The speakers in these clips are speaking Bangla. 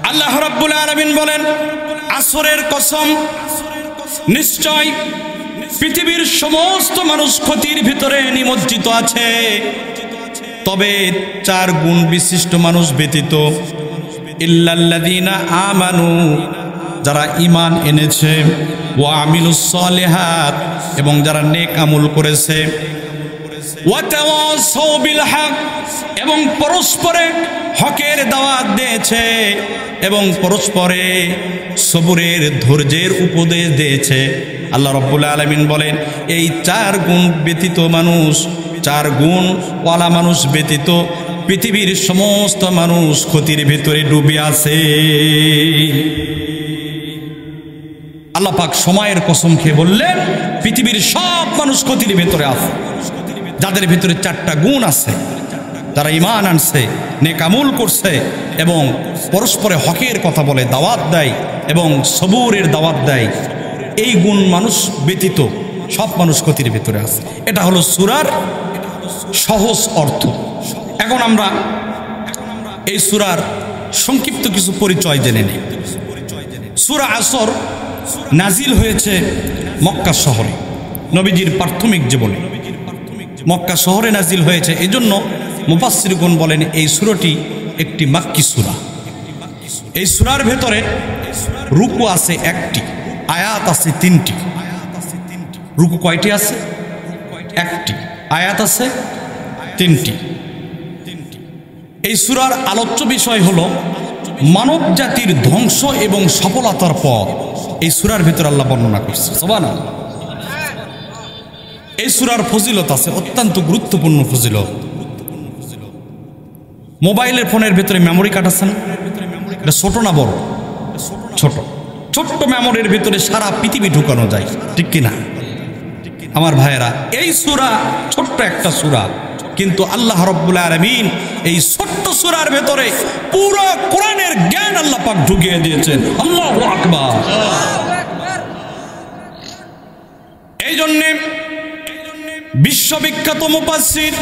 আল্লাহ রাব্বুল আলামিন বলেন, আসরের কসম, নিশ্চয় পৃথিবীর সমস্ত মানুষ ক্ষতির ভিতরে নিমজ্জিত আছে, তবে 4 গুণ বিশিষ্ট মানুষ ব্যতীত, ইল্লাল্লাযীনা আমানু, যারা ঈমান এনেছে, ওয়া আমিলুস সালিহাত, এবং যারা নেক আমল করেছে, ওয়া তাওয়াসাউ বিল হক, এবং পরস্পরে হকের দাওয়াত দিয়েছে, এবং পরস্পরে সবুরের ধৈর্যের উপদেশ দিয়েছে। আল্লাহ রাব্বুল আলামিন বলেন, এই 4 গুণ ব্যতীত মানুষ, 4 গুণ ওয়ালা মানুষ ব্যতীত পৃথিবীর সমস্ত মানুষ ক্ষতির ভিতরে ডুবে আছে। আল্লাহ পাক সময়ের কসম খেয়ে বললেন, পৃথিবীর সব মানুষ ক্ষতির ভিতরে আছে, যাদের ভিতরে 4টা গুণ আছে, যারা ঈমান আনছে, নেক আমল করছে, এবং পরস্পরে হকের কথা বলে, দাওয়াত দেয়, এবং সবুরের দাওয়াত দেয়। এই গুণ মানুষ ব্যতীত সব মানুষ ক্ষতির ভিতরে আছে। এটা হলো সূরার সহজ অর্থ। এখন আমরা এই সূরার সংক্ষিপ্ত কিছু পরিচয় জেনে নিই। সূরা আসর নাজিল হয়েছে মক্কা শহরে, নবীজির প্রাথমিক জীবনে মক্কা শহরে নাজিল হয়েছে। এজন্য মুফাসসিরগণ বলেন এই সূরাটি একটি মাক্কি সূরা। এই সূরার ভেতরে রুকু আছে 1টি, আয়াত আছে 3টি। রুকু কয়টি আছে? 1টি। আয়াত আছে 3টি। এই সূরার আলোচ্য বিষয় হলো মানব জাতির ধ্বংস এবং সফলতার পর। এই সূরার ভিতরে আল্লাহ বর্ণনা করছে। সুবহানাল্লাহ। এই সূরার ফজিলত আছে, অত্যন্ত গুরুত্বপূর্ণ ফজিলত। মোবাইলের ফোনের ভিতরে মেমোরি কার্ড আছে না? এটা ছোট না বড়? ছোট। ছোট্ট মেমোরির ভিতরে সারা পৃথিবী ঢুকানো যায়, ঠিক কিনা আমার ভাইয়েরা? এই সূরা ছোট্ট একটা সূরা, কিন্তু আল্লাহ রাব্বুল আলামিন এই ছোট্ট সূরার ভেতরে পুরো কোরআনের জ্ঞান আল্লাহ পাক ঢুকিয়ে দিয়েছেন। আল্লাহু আকবার। এই জন্য বিশ্ববিখ্যাত মুফাসসির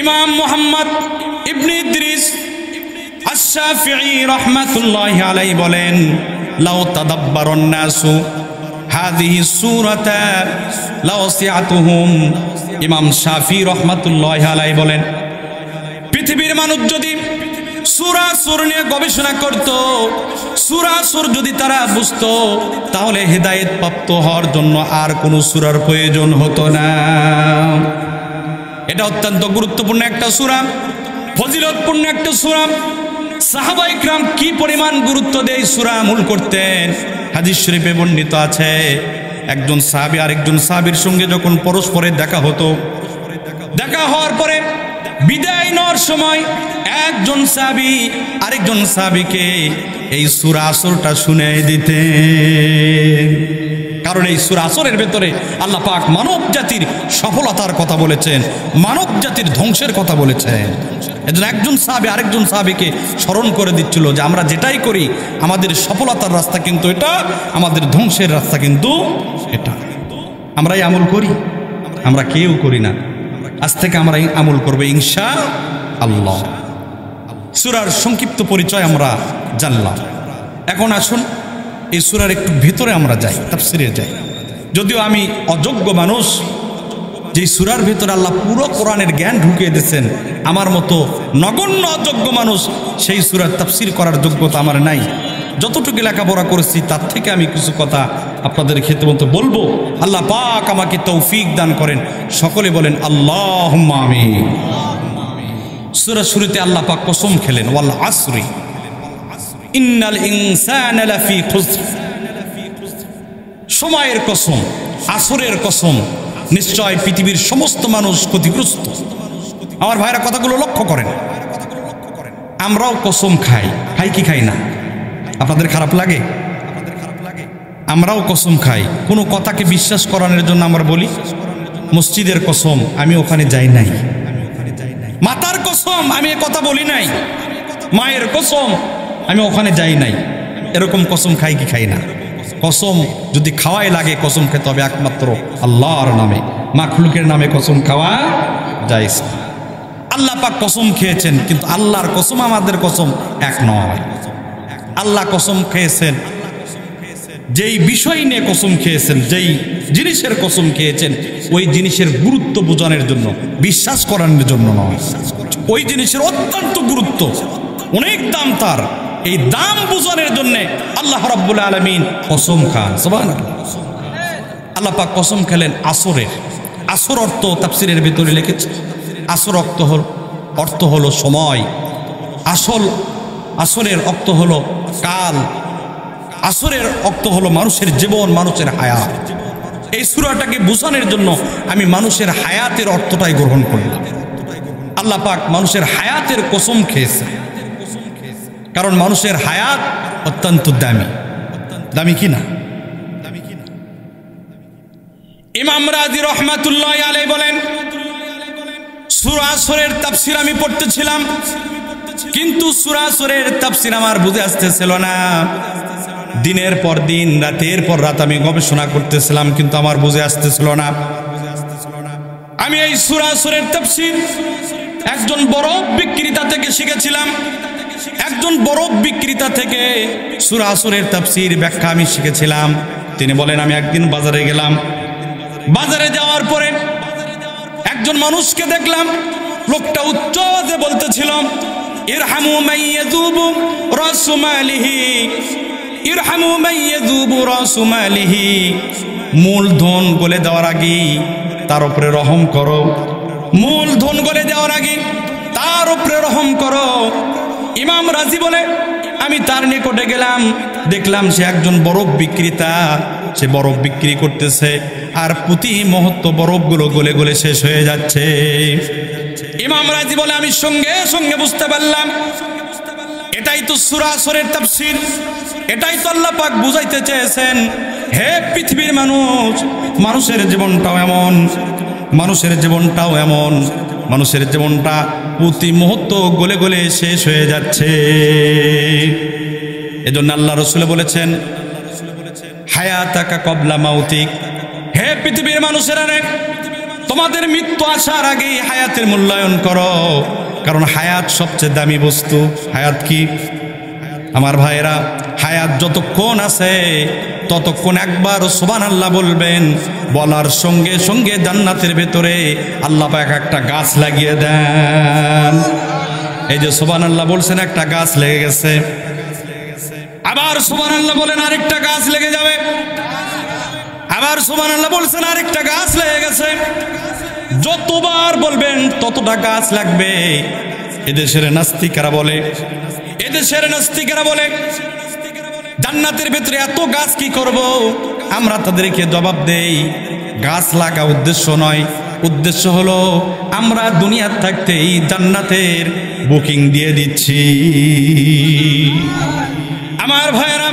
ইমাম মুহাম্মদ ইবনে ইদ্রিস আশ-শাফিঈ রাহমাতুল্লাহি আলাইহি বলেন, লাউ তাদাব্বারান নাসু হাযিহি সূরাতা লাওসিআতুহুম। ইমাম শাফিঈ রাহমাতুল্লাহি আলাইহি বলেন, পৃথিবীর মানুষ যদি সূরা সূরা নিয়ে গবেষণা করত, সূরা সূরা যদি তারা বুঝতো, তাহলে হেদায়েত প্রাপ্ত হওয়ার জন্য আর কোনো সূরার প্রয়োজন হতো না। এটা অত্যন্ত গুরুত্বপূর্ণ একটা সূরা, ফজিলতপূর্ণ একটা সূরা। সাহাবায়ে কিরাম কি পরিমাণ গুরুত্ব দিয়ে সূরা আমল করতেন, হাদিস শরীফে বর্ণিত আছে। একজন সাহাবী আরেকজন সাহাবীর সঙ্গে যখন পরস্পরের দেখা হতো, দেখা হওয়ার পরে বিদায় নেওয়ার সময় একজন সাহাবী আরেকজন সাহাবীকে এই সূরা আসরটা শুনিয়ে দিতেন। কারণ এই সূরা আসরের ভেতরে আল্লাহ পাক মানব জাতির সফলতার কথা বলেছেন, মানব জাতির ধ্বংসের কথা বলেছেন। এজন্য একজন সাহাবী আরেকজন সাহাবীকে স্মরণ করে দিচ্ছিল যে আমরা যেটাই করি, আমাদের সফলতার রাস্তা কিন্তু এটা, আমাদের ধ্বংসের রাস্তা কিন্তু এটা। আমরাই আমল করি? আমরা কেউ করি না। আজ থেকে আমরা আমল করব ইনশাআল্লাহ। সূরার সংক্ষিপ্ত পরিচয় আমরা জানলাম। এখন আসুন এই সূরার একটু ভিতরে আমরা যাই, তাফসীরে যাই। যদিও আমি অযোগ্য মানুষ, যে সূরার ভিতরে আল্লাহ পুরো কোরআনের জ্ঞান ঢুকিয়ে দিয়েছেন, আমার মতো নগণ্য অযোগ্য মানুষ সেই সূরার তাফসীর করার যোগ্যতা আমার নাই। যতটুকু লেখাপড়া করেছি তার থেকে আমি কিছু কথা আপনাদের খেদমত বলবো। আল্লাহ পাক আমাকে তৌফিক দান করেন। সকলে বলেন আল্লাহুম্মা আমিন। সূরা শুরুতে আল্লাহ পাক কসম খেলেন, ওয়াল আসরি ইন্নাল ইনসানা লাফি খুসর। সময়ের কসম, আসরের কসম, নিশ্চয় পৃথিবীর সমস্ত মানুষ ক্ষতিগ্রস্ত। আমার ভাইরা কথাগুলো লক্ষ্য করেন। আমরাও কসম খাই, খাই কি খাই না? আপনাদের খারাপ লাগে? আমরাও কসম খাই। কোনো কথাকে বিশ্বাস করানোর জন্য আমরা বলি মসজিদের কসম, আমি ওখানে যাই নাই। মাতার কসম, আমি এ কথা বলি নাই। মায়ের কসম, আমি ওখানে যাই নাই। এরকম কসম খাই কি খাই না? কসম যদি খাওয়াই লাগে, কসম খেতে হবে একমাত্র আল্লাহর নামে। মাখলুকের নামে কসম খাওয়া জায়েজ। আল্লাহ পাক কসম খেয়েছেন, কিন্তু আল্লাহর কসম আমাদের কসম এক নয়। আল্লাহ কসম খেয়েছেন যেই বিষয় নিয়ে কসম খেয়েছেন, যেই জিনিসের কসম খেয়েছেন, ওই জিনিসের গুরুত্ব বোঝানোর জন্য, বিশ্বাস করানোর জন্য নয়। ওই জিনিসের অত্যন্ত গুরুত্ব, অনেক দাম তার, এই দাম বোঝানোর জন্য আল্লাহ রাব্বুল আলামিন কসম খান। সুবহানাল্লাহ। আল্লাহ পাক কসম খেলেন আসরের। আসর অর্থ তাফসীরের ভিতরে লিখেছে, আসর অর্থ হলো সময়, আসরের অর্থ হলো কাল, আসরের অর্থ হলো মানুষের জীবন, মানুষের হায়াত। এই সূরাটাকে বোঝানোর জন্য আমি মানুষের হায়াতের অর্থটাই গ্রহণ করলাম। আল্লাহ পাক মানুষের হায়াতের কসম খেয়েছে, কারণ মানুষের হায়াত অত্যন্ত দামি। দামি কি না? ইমাম রাজি রহমাতুল্লাহি আলাইহি বলেন, সূরা আসরের তাফসীর আমি পড়তেছিলাম, কিন্তু সূরা আসরের তাফসীর আমার বুঝে আসতেছিল না। দিনের পর দিন, রাতের পর রাত আমি গবেষণা করতেছিলাম, কিন্তু আমার বুঝে আসতেছিল না। আমি এই সূরা আসরের তাফসীর একজন বরফ বিক্রেতা থেকে শিখেছিলাম। একজন বরফ বিক্রেতা থেকে সূরা আসরের তাফসীর ব্যাখ্যা আমি শিখেছিলাম। তিনি বলেন, আমি একদিন বাজারে গেলাম। বাজারে যাওয়ার পরে একজন মানুষকে দেখলাম, লোকটা উচ্চ আওয়াজে বলতেছিল, ইরহামু মাইয়াযুবু রাসু মালিহি, ইরহামু মাইয়াযুবু রাসু মালিহি। মূলধন গলে দেওয়ার আগে তার উপরে রহম করো, মূলধন গলে দেওয়ার আগে তার উপরে রহম করো। ইমাম রাজি বলে, আমি তার নিকটে গেলাম, দেখলাম সে একজন বরফ বিক্রেতা। সে বরফ বিক্রি করতেছে, আর প্রতি মুহূর্ত বরফগুলো গলে গলে শেষ হয়ে যাচ্ছে। ইমাম রাজি বলে, আমি সঙ্গে সঙ্গে বুঝতে পারলাম এটাই তো সূরা আসরের তাফসীর, এটাই তো আল্লাহ পাক বুঝাইতে চেয়েছেন। হে পৃথিবীর মানুষ, মানুষের জীবনটাও এমন, মানুষের জীবনটাও এমন, মানুষের জীবনটা প্রতি মুহূর্ত গলে গলে শেষ হয়ে যাচ্ছে। এজন্য আল্লাহ রাসূল বলেছেন, হায়াতাকা কবলা মাউতিক। হে পৃথিবীর মানুষেরা, তোমাদের মৃত্যু আসার আগেই হায়াতের মূল্যায়ন করো, কারণ হায়াত সবচেয়ে দামি বস্তু। হায়াত কি আমার ভাইয়েরা? হায়াত যতক্ষণ আছে ততক্ষণ একবার সুবহানাল্লাহ বলবেন, বলার সঙ্গে সঙ্গে জান্নাতের ভেতরে আল্লাহ পাক একটা গাছ লাগিয়ে দেন। এই যে সুবহানাল্লাহ বলছেন, একটা গাছ লেগে গেছে, আবার সুবহানাল্লাহ বলেন আরেকটা গাছ লেগে যাবে, আবার সুবহানাল্লাহ বলছেন আরেকটা গাছ লেগে গেছে। যতবার বলবেন ততটা গাছ লাগবে। এদেশের নাস্তিকেরা বলে, এদেশের নাস্তিকেরা বলে জান্নাতের ভেতরে এত গাছ কি করব? আমরা তাদেরকে জবাব দেই, গাছ লাগা উদ্দেশ্য নয়, উদ্দেশ্য হলো আমরা দুনিয়ার থাকতেই জান্নাতের বুকিং দিয়ে দিচ্ছি। আমার ভাইয়েরা,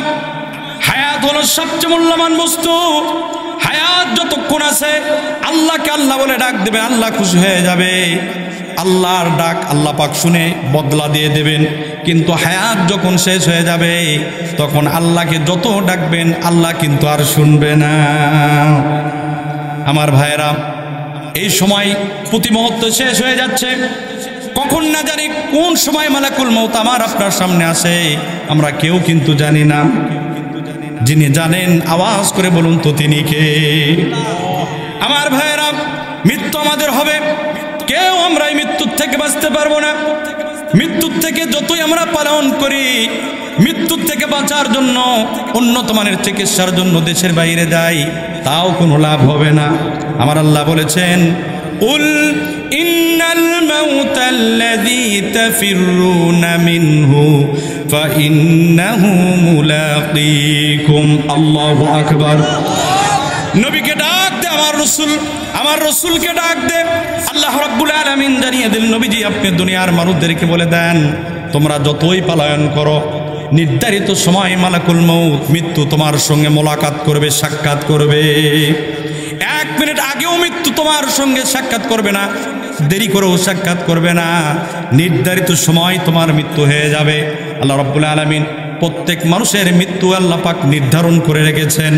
হায়াত হলো সবচেয়ে মূল্যবান বস্তু। হায়াত যতক্ষণ আছে আল্লাহকে আল্লাহ বলে ডাক দেবে, আল্লাহ খুশি হয়ে যাবে। আল্লাহর ডাক আল্লাহ পাক শুনে বদলা দিয়ে দেবেন। কিন্তু হায়াত যখন শেষ হয়ে যাবে, তখন আল্লাহকে যত ডাকবেন আল্লাহ কিন্তু আর শুনবে না। আমার ভাইয়েরা, এই সময় প্রতি মুহূর্ত শেষ হয়ে যাচ্ছে। কখন না জানি কোন সময় মালাকুল মউত আমার আপনার সামনে আসে, আমরা কেউ কিন্তু জানি না। যিনি জানেন আওয়াজ করে বলুন তো তিনি কে? আমার ভাইয়েরা, মৃত্যু আমাদের হবে, কেউ আমরা এই মৃত্যুর থেকে বাঁচতে পারবো না। মৃত্যুর থেকে যতই আমরা পালন করি, মৃত্যুর থেকে বাঁচার জন্য উন্নত মানের চিকিৎসার জন্য দেশের বাইরে যাই, তাও কোনো লাভ হবে না। আমার আল্লাহ বলেছেন, উল ইন্নাল মাউতাল্লাযী তাফিরুনা মিনহু ফাইন্নাহু মুলাকীকুম। আল্লাহু আকবার। নবীকে ডাক দে, আমার রসুলকে ডাক দে। আল্লাহ রাব্বুল আলামিন জানিয়ে দিলেন, নবীজি আপনি দুনিয়ার মানুষদেরকে বলে দেন, তোমরা যতই পলায়ন করো, নির্ধারিত সময় মালাকুল মউত মৃত্যু তোমার সঙ্গে মোলাকাত করবে, সাক্ষাৎ করবে। 1 মিনিট আগেও মৃত্যু তোমার সঙ্গে সাক্ষাৎ করবে না, দেরি করেও সাক্ষাৎ করবে না। নির্ধারিত সময় তোমার মৃত্যু হয়ে যাবে। আল্লাহ রাব্বুল আলামিন প্রত্যেক মানুষের মৃত্যু আল্লাহ পাক নির্ধারণ করে রেখেছেন।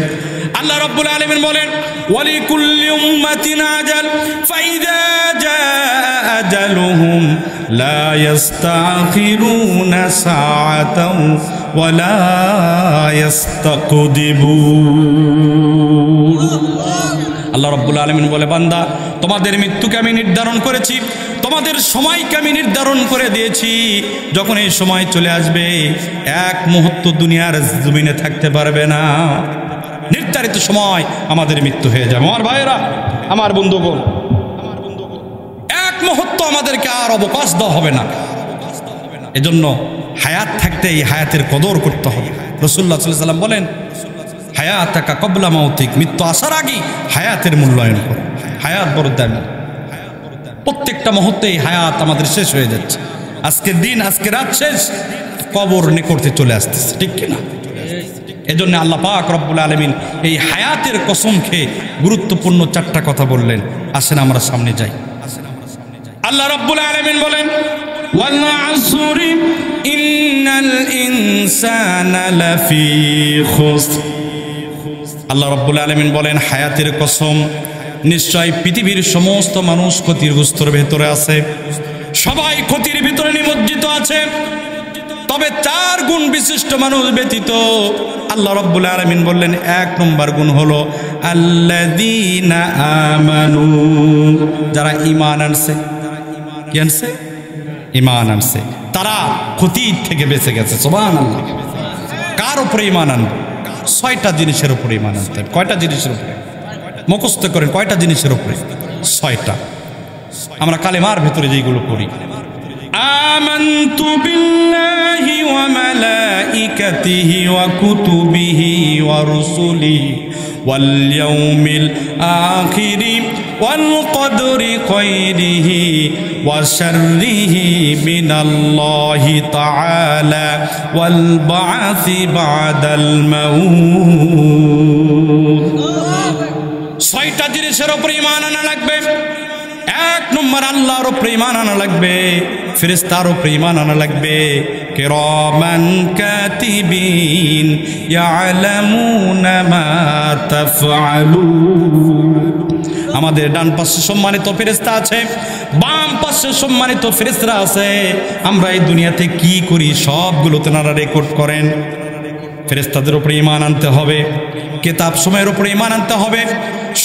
আল্লাহ রাব্বুল আলামিন বলেন ওয়ালিকুল্লি উম্মাতিন আজাল ফাইযা জাআ আজালুহুম লা ইস্তাখিরুনা সাআতাও ওয়া লা ইস্তাকদিমুন। আল্লাহ রাব্বুল আলামিন বলে বান্দা তোমাদের মৃত্যুকে আমি নির্ধারণ করেছি, তোমাদের সময়কে আমি নির্ধারণ করে দিয়েছি। যখন এই সময় চলে আসবে এক মুহূর্ত দুনিয়ার জমিনে থাকতে পারবে না। নির্ধারিত সময় আমাদের মৃত্যু হয়ে যাবে। আমার ভাইয়েরা, আমার বন্ধুগণ, এক মুহূর্ত আমাদেরকে আর অবকাশ দেওয়া হবে না। এজন্য হায়াত থাকতে এই হায়াতের কদর করতে হবে। রাসূলুল্লাহ সাল্লাল্লাহু আলাইহি ওয়াসাল্লাম বলেন হায়াতাকা কবলা মাউতিক, মৃত্যু আসার আগে হায়াতের মূল্যায়ন করো। হায়াত বড় দামি। প্রত্যেকটা মুহূর্তে এই হায়াত আমাদের শেষ হয়ে যাচ্ছে। আজকের দিন, আজকে রাত শেষ, কবর নিকটে চলে আসতেছে, ঠিক কিনা? এজন্য আল্লাহ পাক রব্বুল আলামিন এই হায়াতের কসম খেয়ে গুরুত্বপূর্ণ চারটা কথা বললেন। আসেন আমরা সামনে যাই। আল্লাহ রব্বুল আলামিন বলেন ওয়াল আসরি ইন্নাল ইনসানা লাফি খুসর। আল্লাহ রব্বুল আলামিন বলেন হায়াতের কসম, নিশ্চয় পৃথিবীর সমস্ত মানুষ ক্ষতিগ্রস্তর ভেতরে আছে, সবাই ক্ষতির ভিতরে নিমজ্জিত আছে। তবে চার গুণ বিশিষ্ট মানুষ ব্যতীত আল্লাহ রাব্বুল আলামিন বললেন এক নম্বর গুণ হলো আল্লাযীনা আমানু, যারা ঈমান আনছে। কি আনছে? ঈমান আনছে। তারা ক্ষতির থেকে বেঁচে গেছে। সুবহানাল্লাহ। কার উপরে ঈমান আনবে? ছয়টা জিনিসের উপরে ঈমান আনতে হবে। কয়টা জিনিসের উপরে? মুখস্থ করেন কয়টা জিনিসের উপরে? ছয়টা। আমরা কালেমার ভেতরে যেগুলো করি, আমানতু বিল্লাহি ওয়া মালাইকাতিহি ওয়া কুতুবিহি ওয়া রুসুলিহি ওয়াল ইয়াউমিল আখিরি ওয়াল কদরি খায়রিহি ওয়া শাররিহি মিনাল্লাহি তাআলা ওয়াল বা'সি বা'দাল মাউত। ছয়টা জিনিসের উপরে ঈমান আনা লাগবে। এক নম্বর আল্লাহর উপরে ঈমান আনা লাগবে, ফেরেশতার উপরে ঈমান আনা লাগবে। কিরামান কাতিবিন ইয়ালামুনা মা তাফআলুন। আমাদের ডান পাশে সম্মানিত ফেরেশতা আছে, বাম পাশে সম্মানিত ফেরেশতারা আছে। আমরা এই দুনিয়াতে কি করি সবগুলো তেনারা রেকর্ড করেন। ফেরেশতাদের উপরে ঈমান আনতে হবে, কিতাব সময়ের উপরে ঈমান আনতে হবে,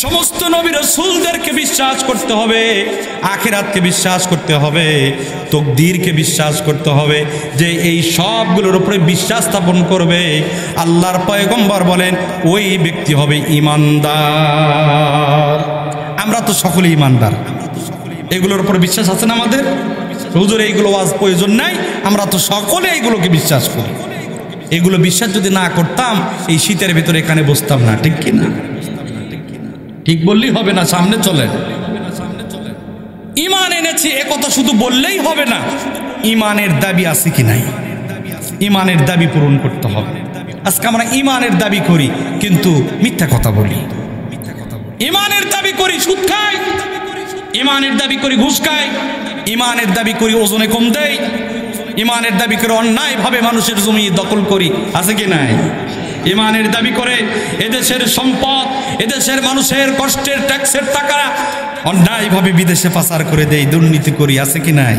সমস্ত নবী রাসূলদেরকে বিশ্বাস করতে হবে, আখিরাতকে বিশ্বাস করতে হবে, তাকদীরকে বিশ্বাস করতে হবে। যে এই সবগুলোর উপরে বিশ্বাস স্থাপন করবে, আল্লাহর পয়গম্বর বলেন ওই ব্যক্তি হবে ঈমানদার। আমরা তো সকলেই ঈমানদার। এগুলোর উপরে বিশ্বাস আছে না আমাদের? হুজুর এইগুলো ওয়াজ প্রয়োজন নাই, আমরা তো সকলে এইগুলোকে বিশ্বাস করি। এগুলো বিশ্বাস যদি না করতাম এই শীতের ভিতরে এখানে বসতাম না, ঠিক কি না? ঠিক বললেই হবে না, সামনে চলেন। ঈমান এনেছি এ কথা শুধু বললেই হবে না, ঈমানের দাবি আছে কি নাই, ঈমানের দাবি পূরণ করতে হবে। আজকে আমরা ঈমানের দাবি করি কিন্তু মিথ্যা কথা বলি। ঈমানের দাবি করি সুদ খাই, ঈমানের দাবি করি ঘুষ খাই, ঈমানের দাবি করি ওজনে কম দেই, ঈমানের দাবি করে অন্যায়ভাবে মানুষের জমি দখল করি, আছে কি নাই? ঈমানের দাবি করে এদেশের সম্পদ, এদেশের মানুষের কষ্টের ট্যাক্সের টাকা অন্যায়ভাবে বিদেশে পাচার করে দেই, দুর্নীতি করি, আছে কি নাই?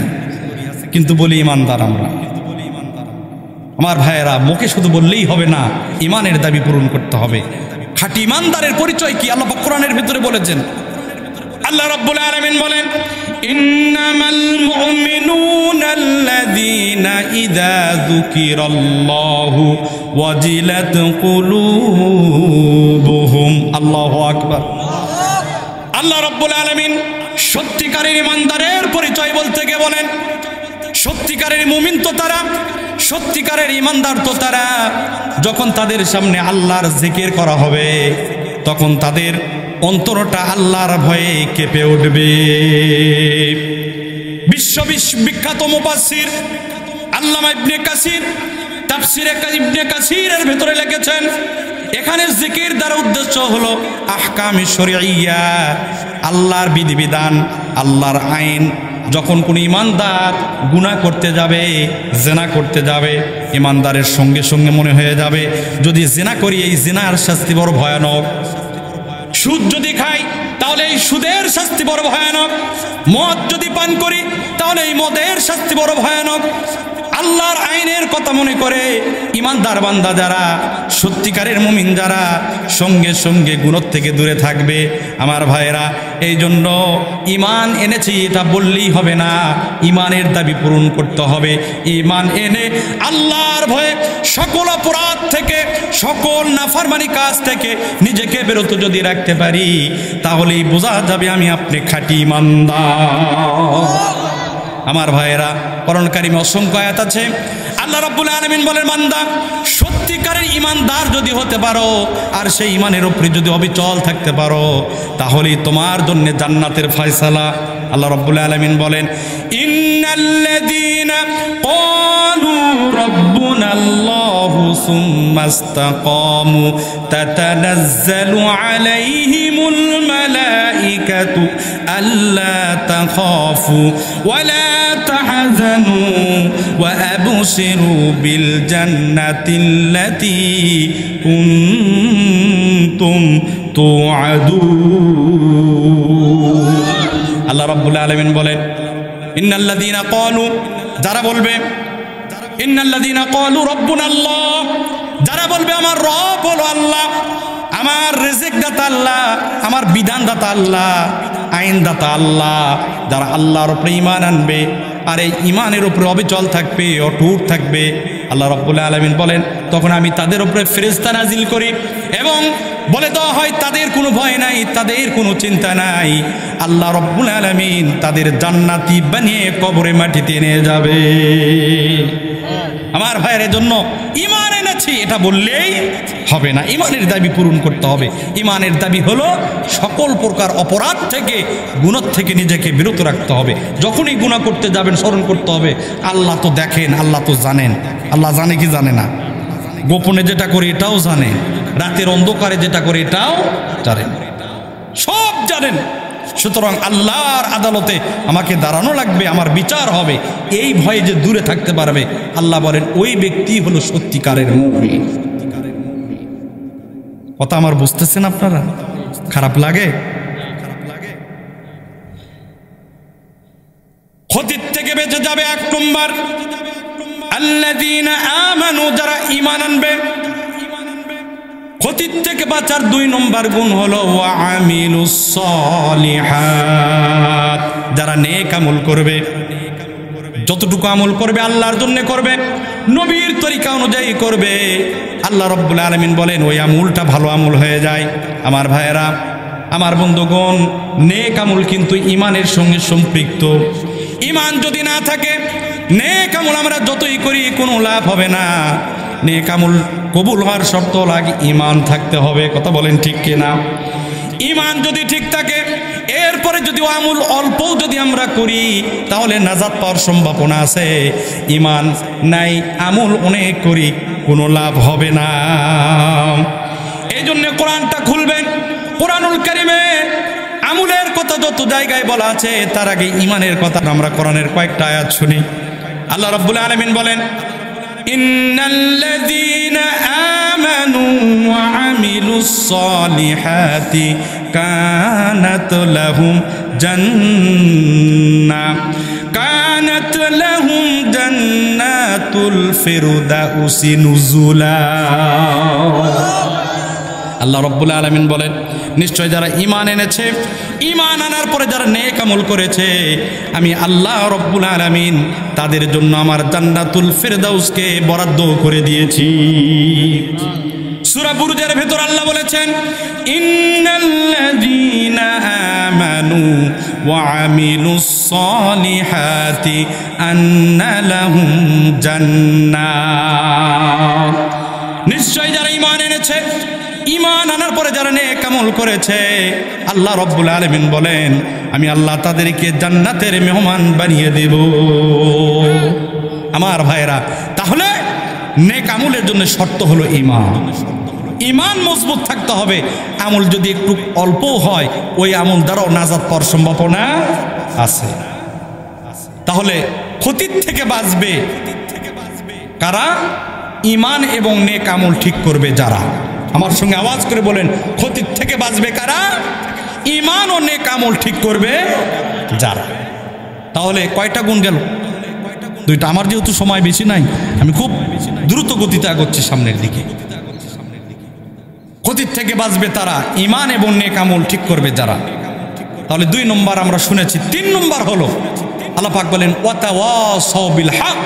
কিন্তু বলি ঈমানদার আমরা। আমার ভাইয়েরা, মুখে শুধু বললেই হবে না, ঈমানের দাবি পূরণ করতে হবে। খাঁটি ঈমানদারের পরিচয় কি আল্লাহ পাক কোরআনের ভিতরে বলেছেন। আল্লাহ রাব্বুল আলামিন বলেন ইন্নামাল মুমিনুনা আল্লাযীনা ইযা যুকিরাল্লাহু ওয়াজিলাত কুলুবুহুম। আল্লাহু আকবার। আল্লাহ রাব্বুল আলামিন সত্যিকারের ঈমানদারের পরিচয় বলতে গিয়ে বলেন সত্যিকারের মুমিন তো তারা, সত্যিকারের ঈমানদার তো তারা, যখন তাদের সামনে আল্লাহর জিকির করা হবে তখন তাদের অন্তরটা আল্লাহর ভয়ে কেঁপে উঠবে। বিশ্ববিখ্যাত মুফাসসির আল্লামা ইবনে কাসির তাফসিরে ইবনে কাসিরের ভিতরে লিখেছেন এখানে জিকির দ্বারা উদ্দেশ্য হলো আহকামে শরঈয়া, আল্লাহর বিধিবিধান, আল্লাহর আইন যখন কোন ইমানদার গুনাহ করতে যাবে, জিনা করতে যাবে, ইমানদারের সঙ্গে সঙ্গে মনে হয়ে যাবে যদি জিনা করি এই জিনার শাস্তি বড় ভয়ানক, সুদ যদি খাই তাহলে এই সুদের শাস্তি বড় ভয়ানক, মদ যদি পান করি তাহলে এই মদের শাস্তি বড় ভয়ানক। আল্লাহর আইনের কথা মনে করে ইমানদার বান্দা যারা, সত্যিকারের মুমিন যারা, সঙ্গে সঙ্গে গুনাহ থেকে দূরে থাকবে। আমার ভাইয়েরা, এই জন্য ইমান এনেছি এটা বললেই হবে না, ইমানের দাবি পূরণ করতে হবে। ইমান এনে আল্লাহর ভয়ে সকল অপরাধ থেকে, সকল নাফরমানি কাজ থেকে নিজেকে বিরত যদি রাখতে পারি তাহলেই বোঝা যাবে আমি আপনি খাঁটি ইমানদার। আমার ভাইয়েরা, কোরআন কারিমে অসংখ্য আয়াত আছে। আল্লাহ রাব্বুল আলামিন বলেন, বান্দা সত্যিকারের ইমানদার যদি হতে পারো আর সেই ইমানের উপরে যদি অবিচল থাকতে পারো তাহলেই তোমার জন্য জান্নাতের ফয়সালা। আল্লাহ রাব্বুল আলামিন বলেন, ইন্নাল্লাযীনা ক্বালু রাব্বুনাল্লাহু সুম্মা ইসতাকামু তাতানাজ্জালু আলাইহিমুল মালাইকাতু আল্লা তাখাফু ওয়ালা তাহজানু ওয়া আবশিরু বিল জান্নাতিল্লাতী কুনতুম তুআদুন। আল্লাহ রাব্বুল আলামিন বলেন, ইন্নাল্লাযীনা ক্বালু, যারা বলবে, ইন্নাল্লাযীনা ক্বালু রাব্বুনাল্লাহ, যারা বলবে আমার রব হলো আল্লাহ, আমার রিজিক দাতা আল্লাহ, আমার বিধান দাতা আল্লাহ, আইন দাতা আল্লাহ, যারা আল্লাহর উপরে ঈমান আনবে আর এই ঈমানের উপরে অবিচল থাকবে, অটুট থাকবে, আল্লাহ রাব্বুল আলামিন বলেন তখন আমি তাদের উপরে ফেরেশতা নাজিল করি এবং বলে দেওয়া হয় তাদের কোনো ভয় নাই, তাদের কোনো চিন্তা নাই। আল্লাহ রাব্বুল আলামিন তাদের জান্নাতি বানিয়ে কবরে মাটিতে নিয়ে যাবে। আমার ভাইয়ের জন্য ঈমান এনেছি এটা বললেই হবে না, ঈমানের দাবি পূরণ করতে হবে। ঈমানের দাবি হলো সকল প্রকার অপরাধ থেকে, গুনাহ থেকে নিজেকে বিরত রাখতে হবে। যখনই গুনাহ করতে যাবেন স্মরণ করতে হবে আল্লাহ তো দেখেন, আল্লাহ তো জানেন। আল্লাহ জানে কি জানে না? গোপনে যেটা করি এটাও জানেন, রাতের অন্ধকারে যেটা করি এটাও জানেন, সব জানেন। সুতরাং আল্লাহর আদালতে আমাকে দাঁড়ানো লাগবে, আমার বিচার হবে, এই ভয়ে যে দূরে থাকতে পারবে আল্লাহ বলেন ওই ব্যক্তি হলো সত্যিকারের মুমিন। কথা আমার বুঝতেছেন আপনারা? খারাপ লাগে? ক্ষতির থেকে বেঁচে যাবে এক নম্বর, আল্লাযীনা আমানু, যারা ঈমান আনবে। ক্ষতির থেকে বাঁচার দুই নম্বর গুণ হলো ওয়া আমিলুস সলিহাত, যারা নেক আমল করবে। যতটুকু আমল করবে আল্লাহর জন্য করবে, নবীর তরিকা অনুযায়ী করবে। আল্লাহ রাব্বুল আলামিন বলেন ওই আমলটা ভালো আমল হয়ে যায়। আমার ভাইয়েরা, আমার বন্ধুগণ, নেক আমল কিন্তু ঈমানের সঙ্গে সম্পৃক্ত। ঈমান যদি না থাকে নেক আমল আমরা যতই করি কোনো লাভ হবে না। নেক আমল কবুল হওয়ার শর্ত লাগে ঈমান থাকতে হবে। কথা বলেন ঠিক কিনা? ঈমান যদি ঠিক থাকে এরপরে যদি আমল অল্পও যদি আমরা করি তাহলে নাজাত পাওয়ার সম্ভাবনা আছে। ঈমান নাই, আমল অনেক করি, কোনো লাভ হবে না। এই জন্য কোরআনটা খুলবেন, কোরআনুল কারীমে আমলের কথা যত জায়গায় বলা আছে তার আগে ঈমানের কথা আমরা কোরআনের কয়েকটা আয়াত শুনি। আল্লাহ রাব্বুল আলামিন বলেন, ইন্নাল্লাযীনা আমানু ওয়া আমিলুস সলিহাতি কানাত লাহুম জান্নাতুল ফিরদাউসি নুজুলা। আল্লাহ রাব্বুল আলামিন বলেন নিশ্চয় যারা ঈমান এনেছে, ঈমান আনার পরে যারা নেক আমল করেছে, আমি আল্লাহ রাব্বুল আলামিন তাদের জন্য আমার জান্নাতুল ফিরদাউসকে বরাদ্দ করে দিয়েছি। সূরা বুরুজের ভেতর আল্লাহ বলেছেন, ইন্নাল্লাযীনা আমানু ওয়া আমিলুস সলিহাতি আন্না লাহুম জান্নাত। নিশ্চয় যারা ঈমান এনেছে, ঈমান আনার পরে যারা নেক আমল করেছে, আল্লাহ রাব্বুল আলামিন বলেন আমি আল্লাহ তাদেরকে জান্নাতের মেহমান বানিয়ে দেব। আমার ভাইরা, তাহলে নেক আমলের জন্য শর্ত হলো ঈমান। ঈমান মজবুত থাকতে হবে। আমল যদি একটু অল্প হয় ওই আমল দ্বারাও নাজাত পাওয়ার সম্ভাবনা আছে। তাহলে ক্ষতির থেকে বাঁচবে কারা? ঈমান এবং নেক আমল ঠিক করবে যারা। আমার সঙ্গে আওয়াজ করে বলেন, ক্ষতির থেকে বাঁচবে কারা? ঈমান ও নেক আমল ঠিক করবে যারা। তাহলে কয়টা গুণ গেল? দুইটা। আমার যেহেতু সময় বেশি নাই, আমি খুব দ্রুত গতিতে আগাচ্ছি সামনের দিকে। ক্ষতির থেকে বাঁচবে তারা, ঈমান এবং নেক আমল ঠিক করবে যারা। তাহলে 2 নম্বর আমরা শুনেছি। 3 নম্বর হলো আল্লাহ পাক বলেন ওয়াতাওয়াসাউ বিল হক,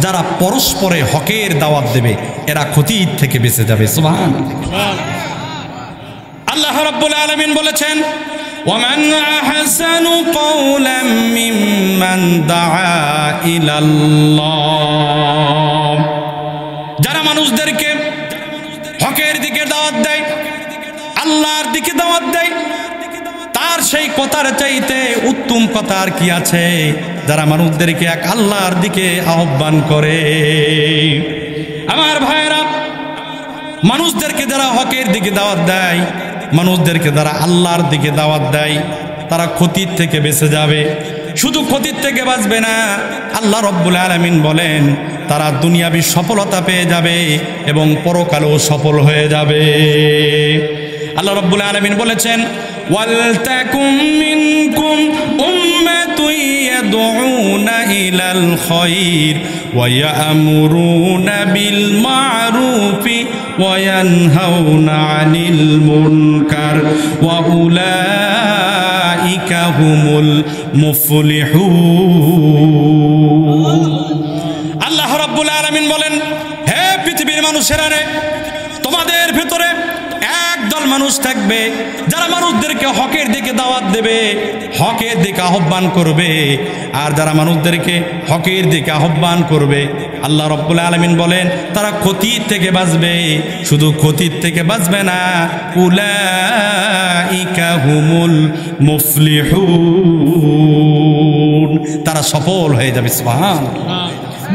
যারা পরস্পরে হকের দাওয়াত দেবে এরা ক্ষতির থেকে বেঁচে যাবে। সুবহানাল্লাহ। আল্লাহ রাব্বুল আলামিন বলেছেন ওয়ামান আহসানু কাওলাম মিম্মান দাআ ইলাল্লাহ, যারা মানুষদেরকে হকের দিকে দাওয়াত দেয়, আল্লাহর দিকে দাওয়াত দেয়, তার সেই কথার চাইতে উত্তম কথা আর কি আছে? যারা মানুষদেরকে এক আল্লাহর দিকে আহ্বান করে। আমার ভাইয়েরা, মানুষদেরকে যারা হকের দিকে দাওয়াত দেয়, মানুষদেরকে যারা আল্লাহর দিকে দাওয়াত দেয়, তারা ক্ষতির থেকে বেঁচে যাবে। শুধু ক্ষতির থেকে বাঁচবে না, আল্লাহ রাব্বুল আলামিন বলেন তারা দুনিয়াবি সফলতা পেয়ে যাবে এবং পরকালেও সফল হয়ে যাবে। আল্লাহ রাব্বুল আলামিন বলেছেন ওয়ালতাকুম মিনকুম উম্মাতুন ইয়াদউনা ইলাল খায়র ওয়া ইয়া'মুরুনা বিল মা'রুফি ওয়া ইয়ানহাউনা আনিল মুনকার ওয়া উলাইকা হুমুল মুফলিহুন। আল্লাহ রাব্বুল আলামিন বলেন, হে পৃথিবীর মানুষেরা রে, তোমাদের ভেতরে একদল মানুষ থাকবে যারা মানুষদেরকে হকের দিকে দাওয়াত দেবে, হকের দিকে আহ্বান করবে। আর যারা মানুষদেরকে হকের দিকে আহ্বান করবে, আল্লাহ রাব্বুল আলামিন বলেন তারা ক্ষতির থেকে বাঁচবে। শুধু ক্ষতির থেকে বাঁচবে না, উলাইকা হুমুল মুফলিহুন, তারা সফল হয়ে যাবে। সুবহানাল্লাহ।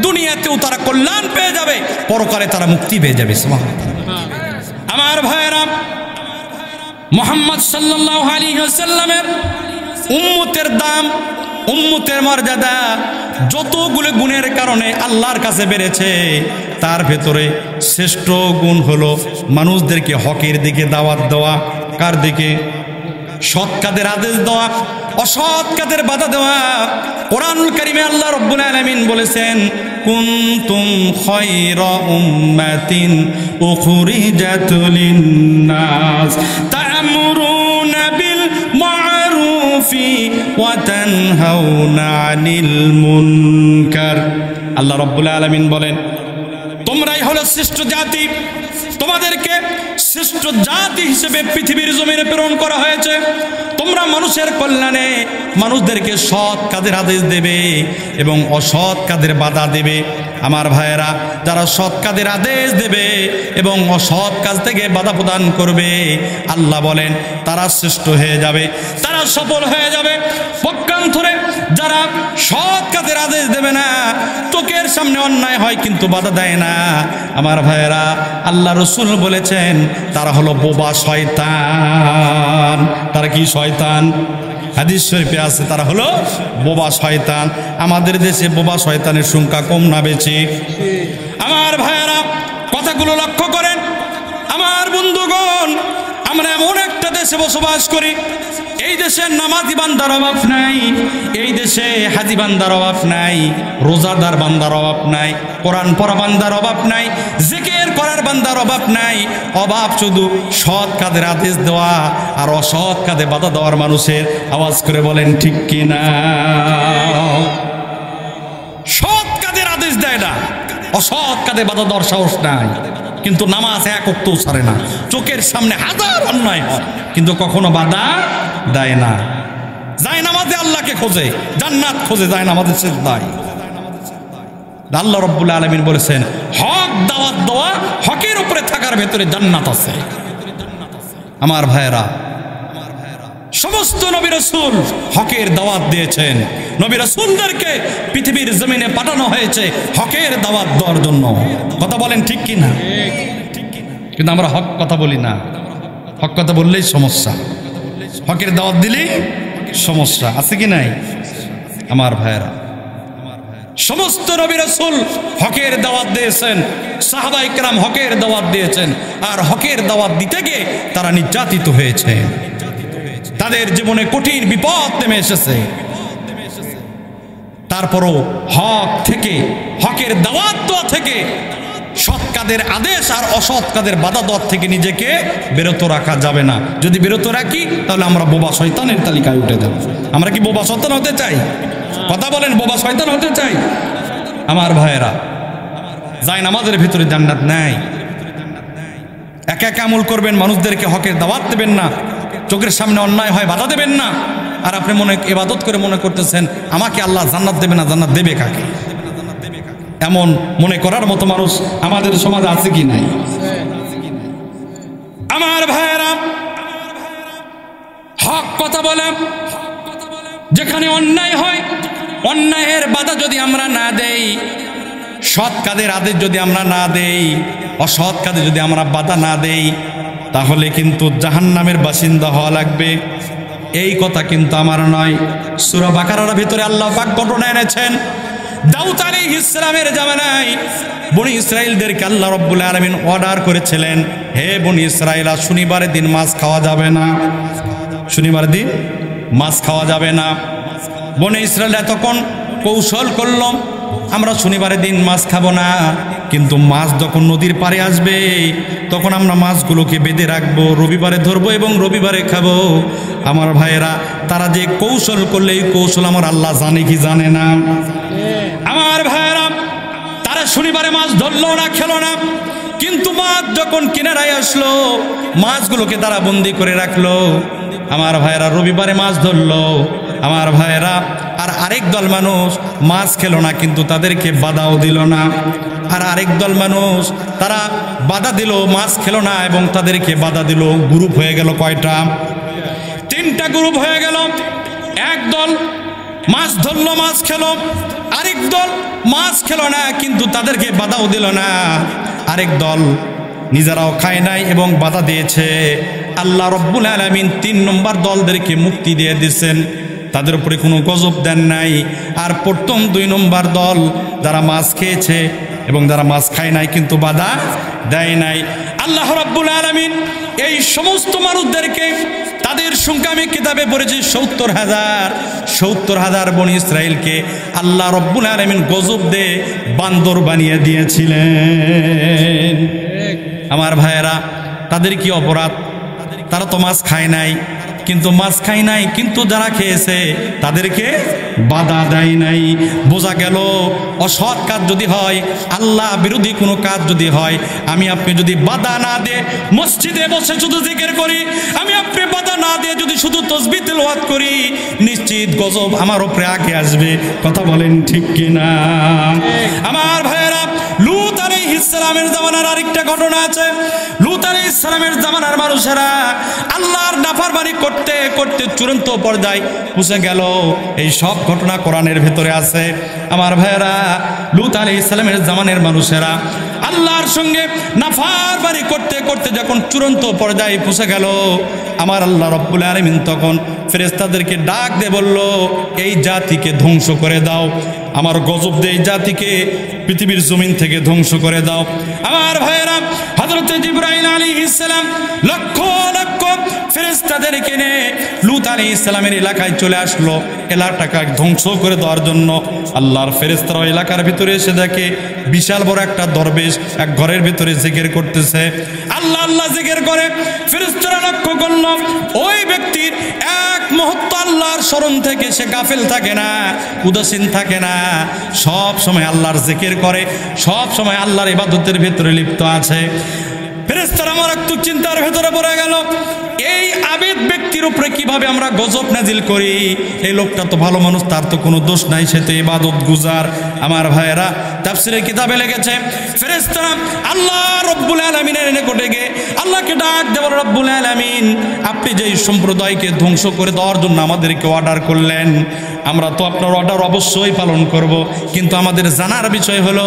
দুনিয়াতেও তারা কল্যাণ পেয়ে যাবে, পরকালে তারা মুক্তি পেয়ে যাবে। সুবহানাল্লাহ। আমার ভাইয়েরা, মুহাম্মদ সাল্লাল্লাহু আলাইহি ওয়াসাল্লামের উম্মতের দাম, উম্মতের মর্যাদা যতগুলো গুণের কারণে আল্লাহর কাছে বেড়েছে, তার ভেতরে শ্রেষ্ঠ গুণ হলো মানুষদেরকে হকের দিকে দাওয়াত দেওয়া। কার দিকে? সৎ কাজের আদেশ দেওয়া, অসৎ কাজের বাধা দেওয়া। কোরআনুল কারীমে আল্লাহ রাব্বুল আলামিন বলেছেন কুনতুম খায়রা উম্মাতিন উখরিজাত লিন-নাস তা'মুরুনা বিল মা'রুফি ওয়া তানহাউনা আনিল মুনকার। আল্লাহ রাব্বুল আলামিন বলেন তোমরাই হলো শ্রেষ্ঠ জাতি, তোমাদেরকে শ্রেষ্ঠ জাতি হিসেবে পৃথিবীর জমিনে প্রেরণ করা হয়েছে। তোমরা মানুষের কল্যাণে মানুষদেরকে সৎ কাজের আদেশ দেবে এবং অসৎ কাজের বাধা দেবে। আমার ভাইয়েরা, যারা সৎ কাজের আদেশ দেবে এবং অসৎ কাজ থেকে বাধা প্রদান করবে, আল্লাহ বলেন তারা শ্রেষ্ঠ হয়ে যাবে, তারা সফল হয়ে যাবে। পক্ষান্তরে যারা সৎ কাজের আদেশ দেবে না, চোখের সামনে অন্যায় হয় কিন্তু বাধা দেয় না, আমার ভাইয়েরা, আল্লাহ রাসূল বলেছেন তারা হলো বোবা শয়তান। তারা কি শয়তান? হাদিস শরীফে আছে তারা হলো বোবা শয়তান। আমাদের দেশে বোবা শয়তানের সংখ্যা কম না বেশি? আমার ভাইয়েরা, কথাগুলো লক্ষ্য করেন। আমার বন্ধুগণ, আমরা এমন একটা দেশে বসবাস করি, এই দেশে নামাজি বান্দার অভাব নাই, এই দেশে হাজি বান্দার অভাব নাই, রোজাদার বান্দার অভাব নাই, কোরআন পড়া বান্দার অভাব নাই, জিকির করার বান্দার অভাব নাই। অভাব শুধু সৎ কাজের আদেশ দেওয়া আর অসৎ কাজে বাধা দেওয়ার মানুষের। আওয়াজ করে বলেন ঠিক কিনা? সৎ কাজের আদেশ দেয় না, অসৎ কাজে বাধা দেওয়ার সাহস নাই, কিন্তু নামাজ এক ওয়াক্তও ছাড়ে না। চোখের সামনে হাজার অন্যায় হয় কিন্তু কখনো বাধা দেয় না। যায় নামাজে আল্লাহকে খোঁজে, জান্নাত খোঁজে, যায় নামাজে সিজদায়। আল্লাহ রাব্বুল আলামিন বলেছেন হক দাওয়াত দেওয়া, হকের উপরে থাকার ভেতরে জান্নাত আছে। আমার ভাইয়েরা, সমস্ত নবী রাসূল হকের দাওয়াত দিয়েছেন। নবী রাসূলদেরকে পৃথিবীর জমিনে পাঠানো হয়েছে হকের দাওয়াত দেওয়ার জন্য। কথা বলেন ঠিক কি না? কিন্তু আমরা হক কথা বলি না। হক কথা বললেই সমস্যা, হকের দাওয়াত দিলেই সমস্যা। আছে কি নাই? আমার ভাইয়েরা, সমস্ত নবী রাসূল হকের দাওয়াত দিয়েছেন, সাহাবায়ে কেরাম হকের দাওয়াত দিয়েছেন, আর হকের দাওয়াত দিতে গিয়ে তারা নির্যাতিত হয়েছে, তাদের জীবনে কঠিন বিপদ নেমে এসেছে। তারপরও হক থেকে, হকের দাওয়াত দেওয়া থেকে, সৎ কাজের আদেশ আর অসৎ কাজের বাধা দেওয়ার থেকে নিজেকে বিরত রাখা যাবে না। যদি বিরত রাখি তাহলে আমরা বোবা শয়তানের তালিকায় উঠে যাব। আমরা কি বোবা শয়তান হতে চাই? কথা বলেন, বোবা শয়তান হতে চাই? আমার ভাইয়েরা, যায় নামাজের ভিতরে জান্নাত নাই। একা একা আমল করবেন, মানুষদেরকে হকের দাওয়াত দেবেন না, চোখের সামনে অন্যায় হয় বাধা দেবেন না, আর আপনি মনে ইবাদত করে মনে করতেছেন আমাকে আল্লাহ জান্নাত দেবে না। জান্নাত দেবে কাকে? এমন মনে করার মতো মানুষ আমাদের সমাজে আছে কি নাই? আমার ভাইয়েরা, হক কথা বলে, যেখানে অন্যায় হয় অন্যায়ের বাধা যদি আমরা না দেই, সৎ কাজের আদেশ যদি আমরা না দেই, অসৎ কাজে যদি আমরা বাধা না দেই, তাহলে কিন্তু জাহান্নামের বাসিন্দা হওয়া লাগবে। এই কথা কিন্তু আমার নয়। সূরা বাকারার ভিতরে আল্লাহ পাক ঘটনা এনেছেন। দাউদ আলাইহিস সালামের জামানায় বনি ইসরাইলদেরকে আল্লাহ রাব্বুল আলামিন অর্ডার করেছিলেন, হে বনি ইসরাইল, শনিবারের দিন মাছ খাওয়া যাবে না, শনিবারের দিন মাছ খাওয়া যাবে না। বনি ইসরাইলরা তখন কৌশল করল, আমরা শনিবারের দিন মাছ খাবো না, কিন্তু মাছ যখন নদীর পাড়ে আসবে তখন আমরা মাছগুলোকে বেঁধে রাখবো, রবিবারে ধরবো এবং রবিবারে খাবো। আমার ভাইয়েরা, তারা যে কৌশল করলে এই কৌশল আমার আল্লাহ জানে কি জানে না? আমার ভাইয়েরা, তারা শনিবারে মাছ ধরলো না, খেলো না, কিন্তু মাছ যখন কিনারায় আসলো মাছগুলোকে তারা বন্দি করে রাখলো। আমার ভাইয়েরা, রবিবারে মাছ ধরলো। আমার ভাইয়েরা, আর আরেক দল মানুষ মাছ খেলো না, কিন্তু তাদেরকে বাধাও দিল না। আর আরেক দল মানুষ তারা বাধা দিল, মাছ খেলো না এবং তাদেরকে বাধা দিল। গ্রুপ হয়ে গেল কয়টা? 3টা গ্রুপ হয়ে গেল। এক দল মাছ ধরলো, মাছ খেলো। আরেক দল মাছ খেলো না, কিন্তু তাদেরকে বাধাও দিল না। আরেক দল নিজেরাও খায় নাই এবং বাধা দিয়েছে। আল্লাহ রাব্বুল আলামিন 3 নম্বর দলদেরকে মুক্তি দিয়ে দিয়েছেন, তাদের উপরে কোনো গজব দেন নাই। আর প্রথম 2 নম্বর দল যারা মাছ খেয়েছে এবং যারা মাছ খায় নাই কিন্তু বাধা দেয় নাই, আল্লাহ রাব্বুল আলামিন এই সমস্ত মানুষদেরকে, তাদের সংখ্যা আমি কিতাবে পড়েছি 70,000 বনি ইসরাইলকে আল্লাহ রাব্বুল আলামিন গজব দিয়ে বান্দর বানিয়ে দিয়েছিলেন। আমার ভাইয়েরা, তাদের কি অপরাধ? তারা তো মাছ খায় নাই, কিন্তু যারা খেয়েছে তাদেরকে বাধা দেয় নাই। বোঝা গেল, অসৎ কাজ যদি হয়, আল্লাহ বিরোধী কোনো কাজ যদি হয়, আমি আপনি যদি বাধা না দিয়ে মসজিদে বসে শুধু জিকির করি, আমি আপনি বাধা না দিয়ে যদি শুধু তাসবিহ তেলাওয়াত করি, নিশ্চিত গজব আমার উপরে আগে আসবে। কথা বলেন ঠিক কিনা? আমার ভাইয়েরা, লূত আলাইহিস সালামের জামানার আরেকটা ঘটনা আছে। লূত আলাইহিস সালামের জামানার মানুষেরা আল্লাহর নাফরমানি করতে করতে চূড়ান্ত পর্যায়ে পৌঁছে গেল। এই সব ঘটনা কোরআনের ভেতরে আছে। আমার ভাইয়েরা, লূত আলাইহিস সালামের জামানের মানুষেরা আল্লাহর সঙ্গে নাফরমানি করতে করতে যখন চূড়ান্ত পর্যায়ে পৌঁছে গেল, আমার আল্লাহ রাব্বুল আলামিন তখন ফেরেশতাদেরকে ডাক দিয়ে বলল, এই জাতিকে ধ্বংস করে দাও, আমার গজব দিয়ে এই জাতিকে পৃথিবীর জমিন থেকে ধ্বংস করে দাও। আমার ভাইয়েরা, হযরত জিবরাইল আলাইহিস সালাম লক্ষ লক্ষ ফেরেশতাদেরকে নিয়ে লূত আলাইহিস সালামের এলাকায় চলে আসলো, এলাকাটাকে ধ্বংস করে দেওয়ার জন্য। আল্লাহর ফেরেশতারা এলাকার ভিতরে এসে দেখে বিশাল বড় একটা দরবেশ এক ঘরের ভিতরে জিকির করতেছে। আল্লাহ আল্লাহ জিকির করে। ফেরেশতারা লক্ষ্য করল, ওই ব্যক্তির এক মুহূর্ত আল্লাহর স্মরণ থেকে সে গাফেল থাকে না, উদাসীন থাকে না, সব সময় আল্লাহর জিকির করে, সব সময় আল্লাহর ইবাদতের ভিতরে লিপ্ত আছে। ফেরেশতারা মারাত্মক চিন্তার ভেতরে পড়ে গেল, এই আবেদ ব্যক্তির উপরে কিভাবে আমরা গজব নাজিল করি? এই লোকটা তো ভালো মানুষ, তার তো কোনো দোষ নাই, সে তো ইবাদত গুজার। আমার ভাইয়েরা, তাফসীরের কিতাবে লেগেছে ফেরেশতারা আল্লাহ রাব্বুল আলামিনের নিকটে গিয়ে আল্লাহ আল্লাহকে ডাক দেব, রব্বুল আলামিন আপনি যেই সম্প্রদায়কে ধ্বংস করে দেওয়ার জন্য আমাদেরকে অর্ডার করলেন, আমরা তো আপনার অর্ডার অবশ্যই পালন করব, কিন্তু আমাদের জানার বিষয় হলো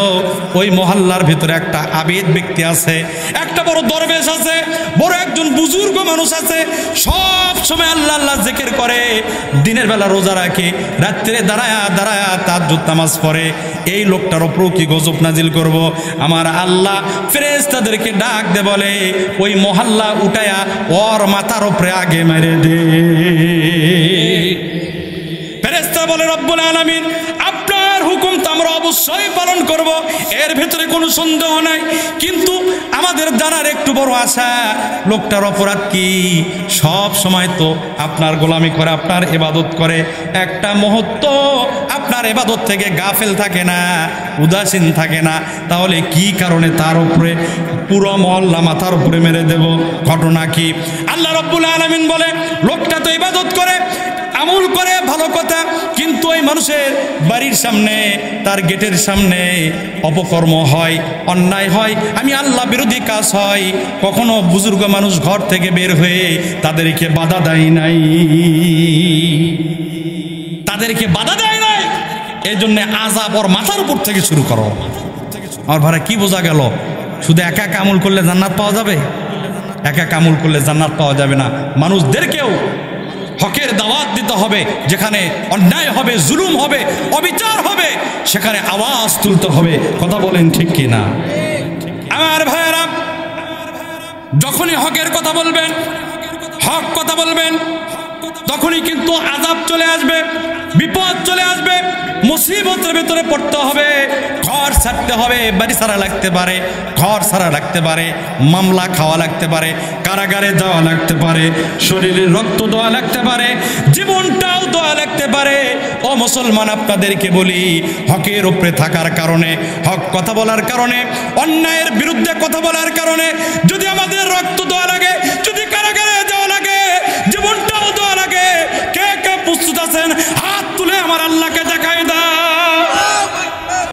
ওই মহল্লার ভিতরে একটা আবেদ ব্যক্তি আছে, একটা বড় দরবেশ আছে, বড় একজন বুজুর্গ মানুষ আছে, সব সময় আল্লাহ আল্লাহ জিকির করে, দিনের বেলা রোজা রাখে, রাত্রে দাঁড়ায়া দাঁড়ায়া তাহাজ্জুদ নামাজ পড়ে। এই লোকটার উপর কি গজব নাজিল করব? আমার আল্লাহ ফেরেশতাদেরকে ডাক দে বলে ওই মহল্লা উঠায়া ওর মাথার উপরে আগে মেরে দে। ফেরেশতা বলে রব্বুল আলামিন আপনার হুকুম তো আমরা অবশ্যই পালন করব, এর ভিতরে কোনো সন্দেহ নাই, কিন্তু আমাদের জানার একটু বড় আশা লোকটার অপরাধ কি? সব সময় তো আপনার গোলামি করে, আপনার ইবাদত করে, একটা মুহূর্ত আপনার ইবাদত থেকে গাফেল থাকে না, উদাসীন থাকে না, তাহলে কি কারণে তার উপরে পুরো মহল্লা মাথার উপরে মেরে দেব? ঘটনা কি? আল্লাহ রব্বুল আলামিন বলে লোকটা তো ইবাদত করে, আমল করে, ভালো কথা, কিন্তু ওই মানুষের বাড়ির সামনে, তার গেটের সামনে অপকর্ম হয়, অন্যায় হয়, আমি আল্লাহ বিরোধী কাজ হয়, কখনো বুজুর্গ মানুষ ঘর থেকে বের হয়ে তাদেরকে বাধা দেয় নাই, তাদেরকে বাধা দেয় নাই, এই জন্য আযাব ওর মাথার উপর থেকে শুরু করো। আমার ভাড়া কি বোঝা গেল? শুধু একা একা আমল করলে জান্নাত পাওয়া যাবে? একা একা আমল করলে জান্নাত পাওয়া যাবে না। মানুষদেরকেও হকের দাওয়াত দিতে হবে, যেখানে অন্যায় হবে, জুলুম হবে, অবিচার হবে, সেখানে আওয়াজ তুলতে হবে। কথা বলেন ঠিক কি না? আমার ভাইয়েরা, যখনই হকের কথা বলবেন, হক কথা বলবেন, তখনই কিন্তু আযাব চলে আসবে, বিপদ চলে আসবে, মুসিবতের ভেতরে পড়তে হবে, ঘর ছাড়তে হবে, বাড়ি ছাড়া লাগতে পারে, ঘর ছাড়া লাগতে পারে, মামলা খাওয়া লাগতে পারে, কারাগারে যাওয়া লাগতে পারে, শরীরে রক্ত দেওয়া লাগতে পারে, জীবনটাও দেওয়া লাগতে পারে। ও মুসলমান, আপনাদেরকে বলি, হকের উপরে থাকার কারণে, হক কথা বলার কারণে, অন্যায়ের বিরুদ্ধে কথা বলার কারণে